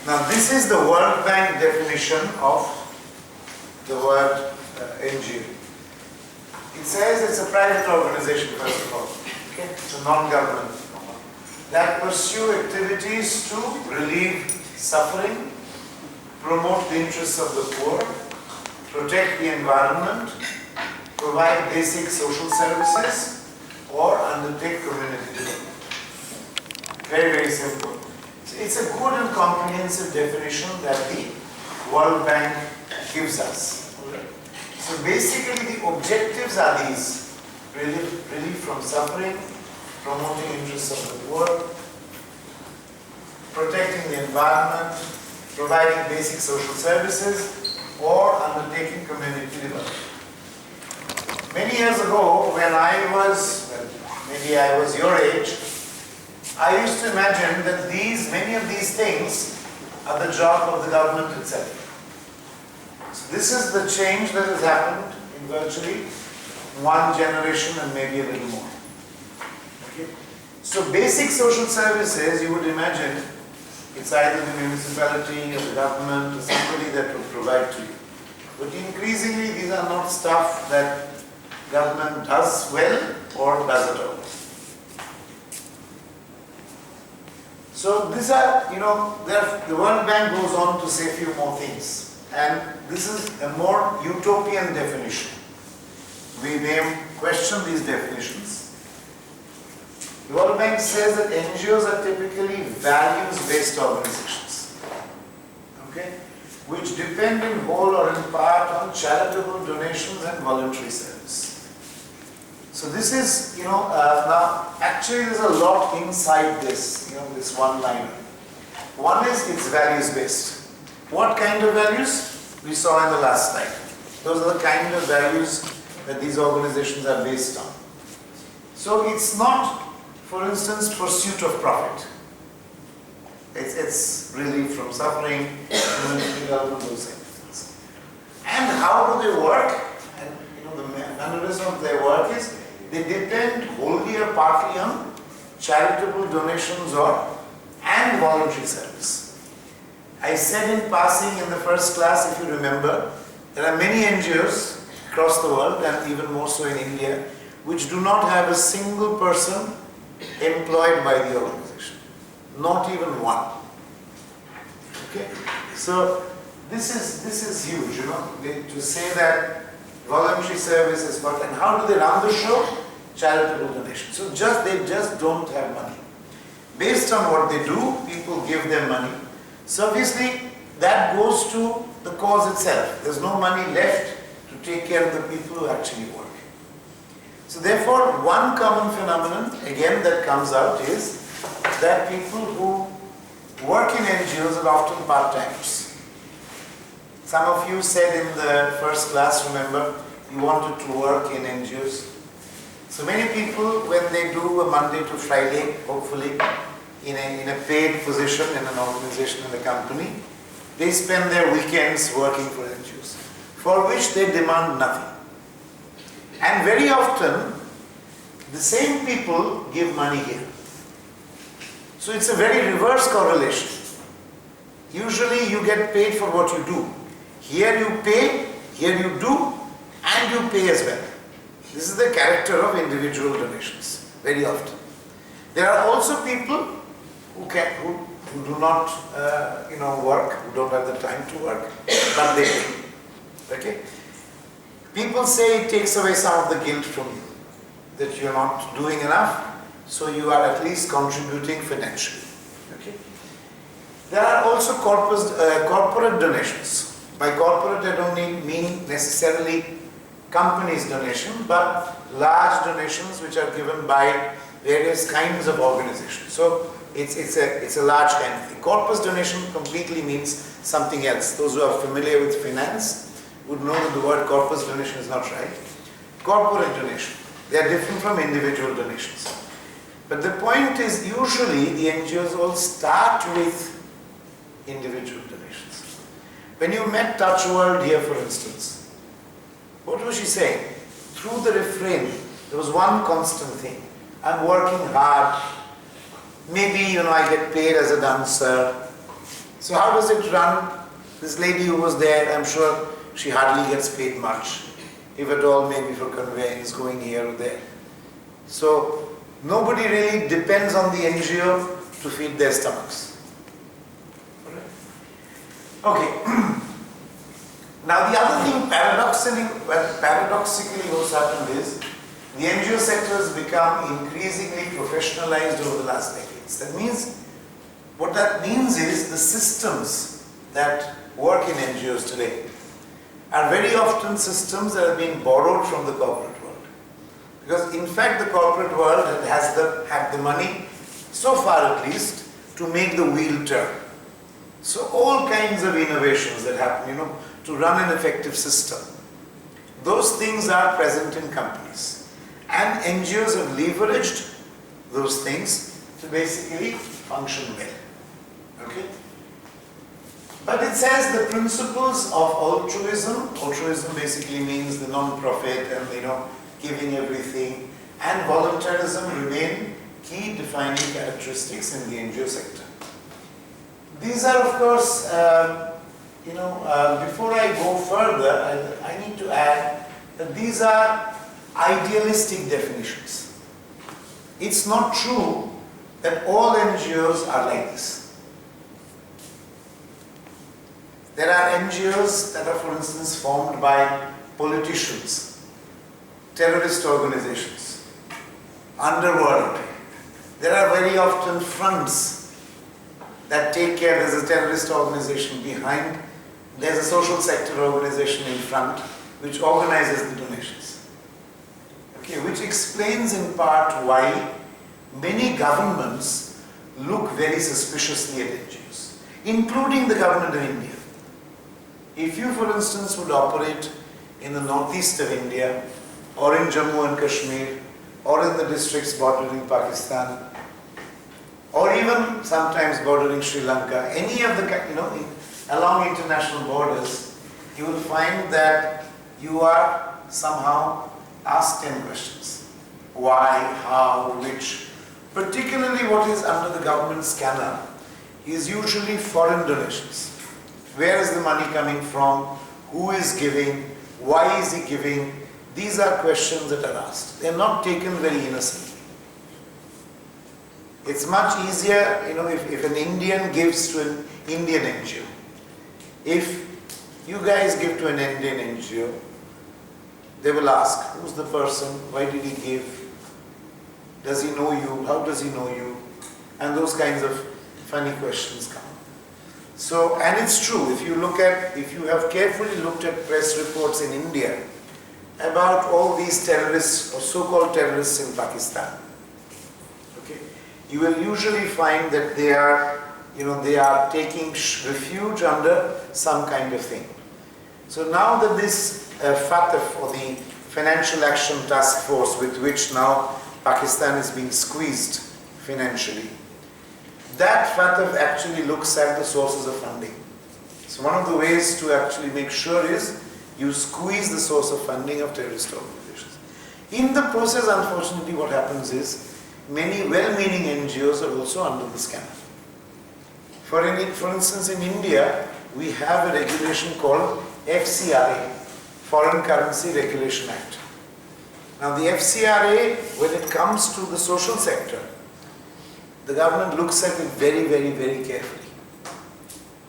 Now this is the World Bank definition of the word NGO. It says it's a private organization, first of all. Okay? It's a non-government that pursue activities to relieve suffering, promote the interests of the poor, protect the environment, provide basic social services, or undertake community development. Very, very simple. So it's a good and comprehensive definition that the World Bank gives us. So basically the objectives are these: relief from suffering, promoting interests of the poor, protecting the environment, providing basic social services, or undertaking community development. Many years ago, when I was, maybe I was your age, I used to imagine that many of these things are the job of the government itself. So this is the change that has happened in virtually one generation and maybe a little more. Okay? So basic social services, you would imagine, it's either the municipality or the government or somebody that will provide to you. But increasingly, these are not stuff that government does well or does at all. So these are, the World Bank goes on to say a few more things. And this is a more utopian definition. We may question these definitions. The World Bank says that NGOs are typically values-based organizations, okay, which depend in whole or in part on charitable donations and voluntary service. So this is, now actually there's a lot inside this, this one liner. One is it's values-based. What kind of values? We saw in the last slide. Those are the kind of values that these organizations are based on. So it's not, for instance, pursuit of profit. It's relief from suffering, community development, those things. And how do they work? And the mannerism of their work is they depend wholly or partly on charitable donations and voluntary service. I said in passing in the first class, if you remember, there are many NGOs across the world and even more so in India, which do not have a single person employed by the organization. Not even one. Okay? So this is huge, to say that voluntary service is what, and how do they run the show? Charitable donation. So they just don't have money. Based on what they do, people give them money. So obviously that goes to the cause itself. There's no money left to take care of the people who actually work. So therefore, one common phenomenon, again, that comes out is that people who work in NGOs are often part-timers. Some of you said in the first class, remember, you wanted to work in NGOs. So many people, when they do a Monday to Friday, hopefully, in a paid position in an organization, in a company, they spend their weekends working for NGOs, for which they demand nothing. And very often, the same people give money here. So it's a very reverse correlation. Usually you get paid for what you do. Here you pay, here you do, and you pay as well. This is the character of individual donations, very often. There are also people who do not work, who don't have the time to work, but they pay. Okay? People say it takes away some of the guilt from you, that you're not doing enough, so you are at least contributing financially. Okay? There are also corporate donations. By corporate, I don't mean necessarily companies' donation, but large donations which are given by various kinds of organizations. So it's a large kind of thing. Corpus donation completely means something else. Those who are familiar with finance would know that the word corpus donation is not right. Corporate donation, they are different from individual donations. But the point is, usually the NGOs all start with individual donations. When you met Touch World here, for instance, what was she saying? Through the refrain, there was one constant thing. I'm working hard. Maybe, I get paid as a dancer. So how does it run? This lady who was there, I'm sure she hardly gets paid much, if at all, maybe for conveyance, going here or there. So nobody really depends on the NGO to feed their stomachs. Okay. Now the other thing paradoxically what's happened is the NGO sector has become increasingly professionalized over the last decades. What that means is the systems that work in NGOs today are very often systems that have been borrowed from the corporate world. Because in fact the corporate world had the money, so far at least, to make the wheel turn. So all kinds of innovations that happen, to run an effective system, those things are present in companies. And NGOs have leveraged those things to basically function well. Okay? But it says the principles of altruism basically means the non-profit and giving everything, and voluntarism remain key defining characteristics in the NGO sector. These are, of course, before I go further, I need to add that these are idealistic definitions. It's not true that all NGOs are like this. There are NGOs that are, for instance, formed by politicians, terrorist organizations, underworld. There are very often fronts that take care. There's a terrorist organization behind. There's a social sector organization in front which organizes the donations. Okay, which explains in part why many governments look very suspiciously at NGOs, including the government of India. If you, for instance, would operate in the northeast of India, or in Jammu and Kashmir, or in the districts bordering Pakistan, or even sometimes bordering Sri Lanka, any of the, along international borders, you will find that you are somehow asked 10 questions. Why, how, which. Particularly what is under the government scanner is usually foreign donations. Where is the money coming from? Who is giving? Why is he giving? These are questions that are asked. They are not taken very innocently. It's much easier, if an Indian gives to an Indian NGO. If you guys give to an Indian NGO, they will ask, who's the person? Why did he give? Does he know you? How does he know you? And those kinds of funny questions come. So, and it's true, if you have carefully looked at press reports in India about all these terrorists or so-called terrorists in Pakistan, okay, you will usually find that they are taking refuge under some kind of thing. So now that this FATF, or the Financial Action Task Force, with which now Pakistan is being squeezed financially, that FATF actually looks at the sources of funding. So one of the ways to actually make sure is you squeeze the source of funding of terrorist organizations. In the process, unfortunately, what happens is many well-meaning NGOs are also under the scanner. For instance, in India, we have a regulation called FCRA, Foreign Currency Regulation Act. Now the FCRA, when it comes to the social sector, the government looks at it very, very, very carefully.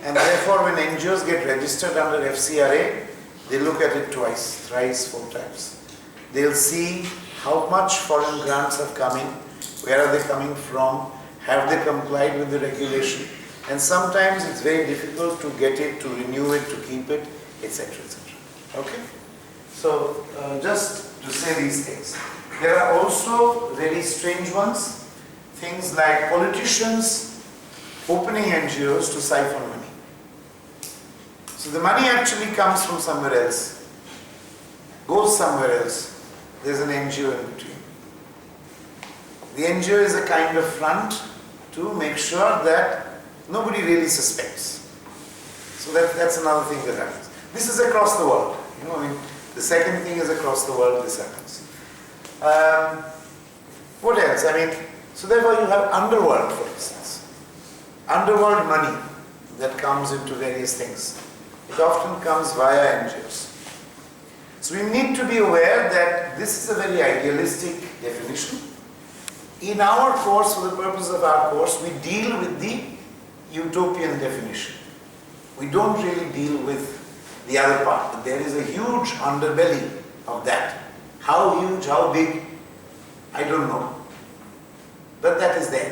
And therefore, when NGOs get registered under FCRA, they look at it twice, thrice, 4 times. They'll see how much foreign grants have come in, where are they coming from, have they complied with the regulation, and sometimes it's very difficult to get it, to renew it, to keep it, etc., etc. Okay? So, just to say these things. There are also very strange ones. Things like politicians opening NGOs to siphon money. So the money actually comes from somewhere else, goes somewhere else. There's an NGO in between. The NGO is a kind of front to make sure that nobody really suspects. So that's another thing that happens. This is across the world. The second thing is across the world this happens. What else? So therefore you have underworld, for instance. Underworld money. that comes into various things. It often comes via NGOs. So we need to be aware that this is a very idealistic definition. In our course, for the purpose of our course, we deal with the utopian definition. We don't really deal with the other part, but there is a huge underbelly of that. How huge, how big, I don't know. But that is there,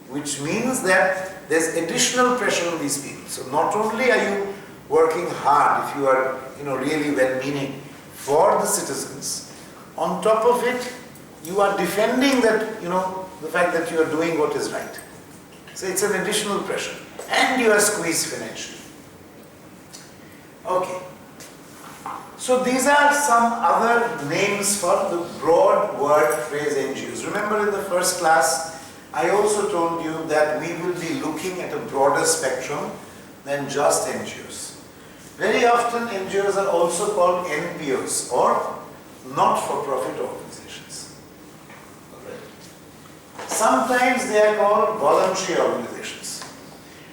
which means that there's additional pressure on these people. So not only are you working hard, if you are really well-meaning for the citizens, on top of it, you are defending that, the fact that you are doing what is right. So it's an additional pressure. And you are squeezed financially. Okay. So these are some other names for the broad word phrase NGOs. Remember in the first class, I also told you that we will be looking at a broader spectrum than just NGOs. Very often NGOs are also called NPOs or not-for-profit organizations. Alright. Sometimes they are called voluntary organizations.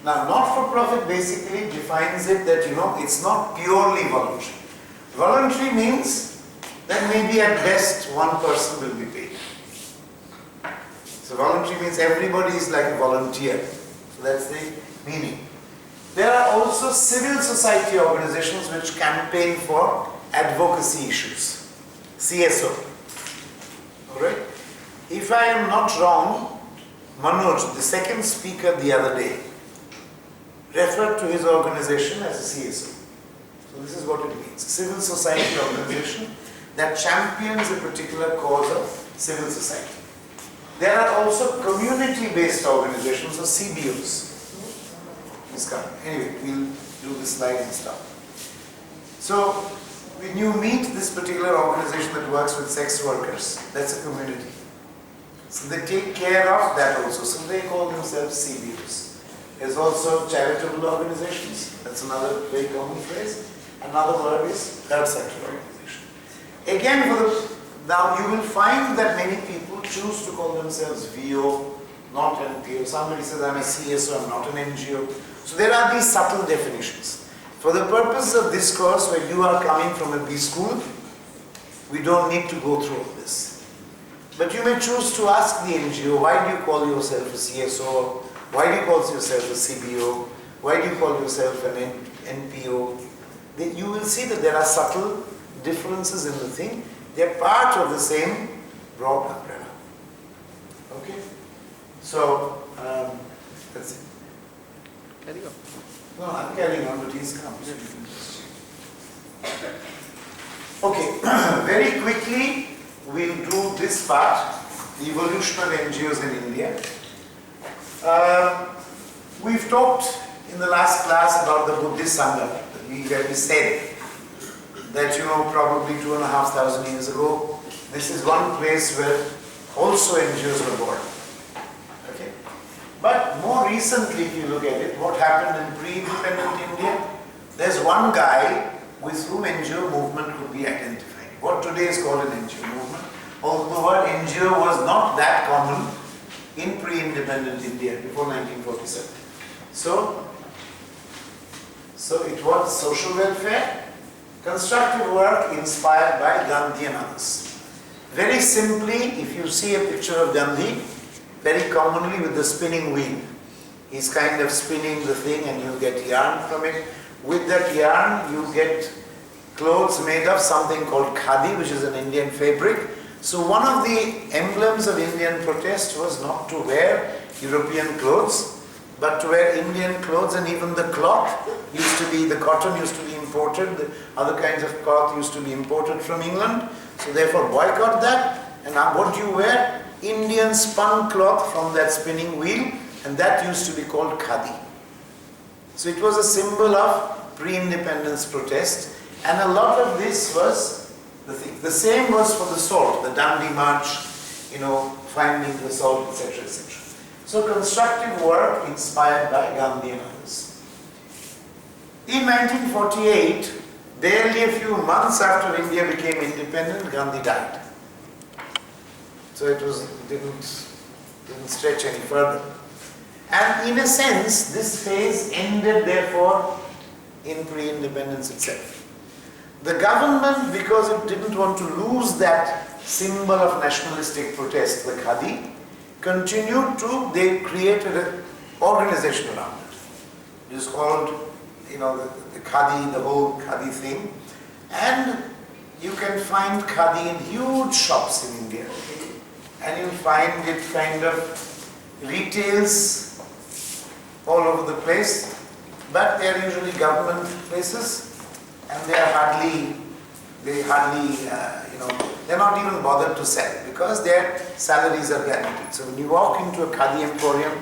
Now not-for-profit basically defines it that it's not purely voluntary. Voluntary means that maybe at best one person will be paid. So voluntary means everybody is like a volunteer. So that's the meaning. There are also civil society organizations which campaign for advocacy issues. CSO. Alright? If I am not wrong, Manoj, the second speaker the other day, referred to his organization as a CSO. So this is what it means. Civil society organization that champions a particular cause of civil society. There are also community-based organizations or CBOs. Anyway, we'll do the slide and stuff. So when you meet this particular organization that works with sex workers, that's a community. So they take care of that also. So they call themselves CBOs. There's also charitable organizations. That's another very common phrase. Another word is third sector organization. Again, now you will find that many people choose to call themselves VO, not NPO. Somebody says I'm a CSO, I'm not an NGO. So there are these subtle definitions. For the purpose of this course, where you are coming from a B school, we don't need to go through all this. But you may choose to ask the NGO, why do you call yourself a CSO? Why do you call yourself a CBO? Why do you call yourself an NPO? You will see that there are subtle differences in the thing. They are part of the same broad umbrella. Okay? So, that's it. Carry on. No, I'm carrying on, but he's come. Okay, very quickly we'll do this part, the evolution of NGOs in India. We've talked in the last class about the Buddhist Sangha, where we said that, probably 2,500 years ago, this is one place where also NGOs were born. Okay? But more recently, if you look at it, what happened in pre-independent India, there's one guy with whom NGO movement could be identified. What today is called an NGO movement. Although the word NGO was not that common in pre-independent India before 1947. So it was social welfare, constructive work inspired by Gandhi and others. Very simply, if you see a picture of Gandhi, very commonly with the spinning wheel. He's kind of spinning the thing and you get yarn from it. With that yarn, you get clothes made of something called khadi, which is an Indian fabric. So one of the emblems of Indian protest was not to wear European clothes, but to wear Indian clothes, and even the cloth used to be, the cotton used to be imported, the other kinds of cloth used to be imported from England. So therefore boycott that, and now what do you wear? Indian spun cloth from that spinning wheel, and that used to be called khadi. So it was a symbol of pre-independence protest, and a lot of this was the thing. The same was for the salt, the Dandi March, finding the salt, etc., etc. So constructive work inspired by Gandhi and others. In 1948, barely a few months after India became independent, Gandhi died. So it didn't stretch any further. And in a sense, this phase ended therefore in pre-independence itself. The government, because it didn't want to lose that symbol of nationalistic protest, the Khadi, they created an organization around it. It is called, the Khadi, the whole Khadi thing. And you can find Khadi in huge shops in India. And you'll find it kind of retails all over the place, but they are usually government places, and they're not even bothered to sell because their salaries are guaranteed. So when you walk into a Khadi emporium,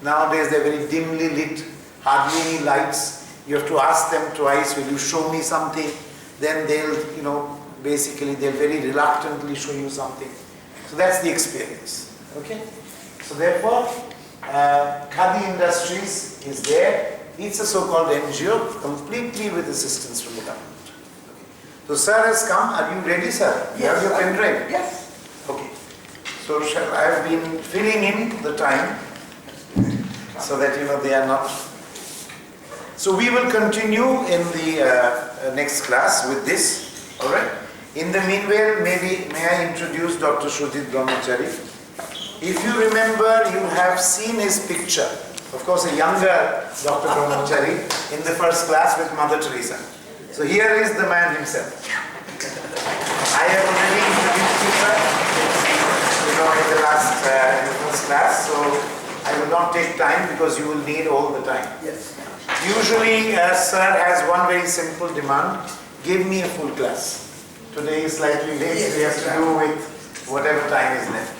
nowadays they're very dimly lit, hardly any lights. You have to ask them twice, will you show me something? Then they'll, basically they'll very reluctantly show you something. So that's the experience, okay? So therefore, Khadi Industries is there. It's a so-called NGO, completely with assistance from the government. Okay. So sir has come. Are you ready, sir? You have your pen drive? Yes. Okay. So I have been filling in the time so that they are not. So we will continue in the next class with this. All right. In the meanwhile, may I introduce Dr. Sujit Brahmachari. If you remember, you have seen his picture. Of course, a younger Dr. Brahmachari in the first class with Mother Teresa. So here is the man himself. I have already introduced you, sir, in the first class. So I will not take time because you will need all the time. Yes. Usually, sir has one very simple demand: give me a full class. Today is slightly late, so he has to do with whatever time is left.